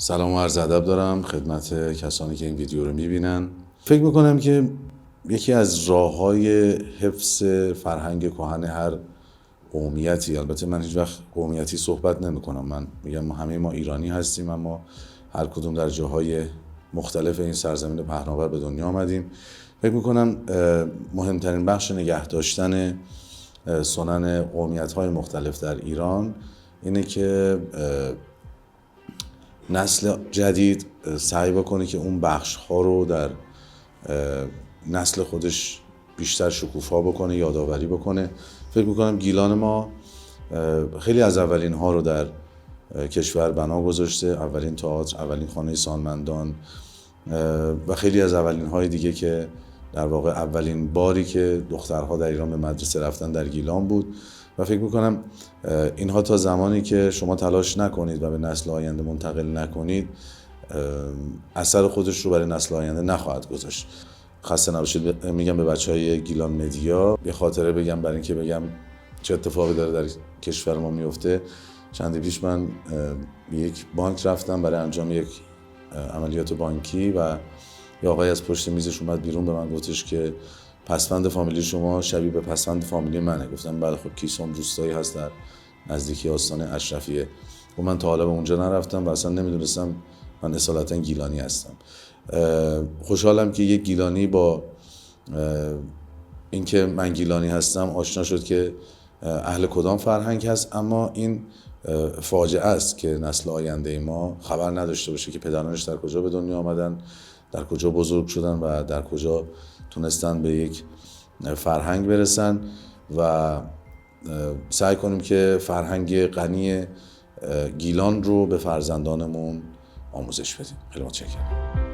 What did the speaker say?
سلام و عرض ادب دارم خدمت کسانی که این ویدیو رو میبینن. فکر میکنم که یکی از راه‌های حفظ فرهنگ کهن هر قومیتی، البته من هیچ وقت قومیتی صحبت نمیکنم، من میگم همه ما ایرانی هستیم، اما هر کدوم در جاهای مختلف این سرزمین پهناور به دنیا آمدیم. فکر میکنم مهمترین بخش نگه داشتن سنن قومیت‌های مختلف در ایران اینه که نسل جدید سعی بکنه که اون بخش‌ها رو در نسل خودش بیشتر شکوفا بکنه، یادآوری بکنه. فکر میکنم گیلان ما خیلی از اولین ها رو در کشور بنا گذاشته، اولین تئاتر، اولین خانه سالمندان و خیلی از اولین های دیگه که در واقع اولین باری که دخترها در ایران به مدرسه رفتن در گیلان بود. و فکر میکنم اینها تا زمانی که شما تلاش نکنید و به نسل آینده منتقل نکنید، اثر خودش رو برای نسل آینده نخواهد گذاشت. خسته نباشید میگم به بچهای گیلان مدیا. یه خاطره بگم برای اینکه بگم چه اتفاقی داره در کشور ما میفته. چند پیش من به یک بانک رفتم برای انجام یک عملیات بانکی و یه آقای از پشت میزش اومد بیرون، به من گفتش که پسوند فامیلی شما شبیه به پسوند فامیلی منه. گفتم بله، خب کیسوم روستایی هست در نزدیکی آستان اشرفیه. و من تا حالا به اونجا نرفتم و اصلا نمیدونستم من اصالتا گیلانی هستم. خوشحالم که یک گیلانی با اینکه من گیلانی هستم آشنا شد که اهل کدام فرهنگ هست. اما این فاجعه است که نسل آینده ما خبر نداشته باشه که پدرانش در کجا به دنیا آمدن، در کجا بزرگ شدن و در کجا تونستن به یک فرهنگ برسن. و سعی کنیم که فرهنگ غنی گیلان رو به فرزندانمون آموزش بدیم. خیلی متشکرم.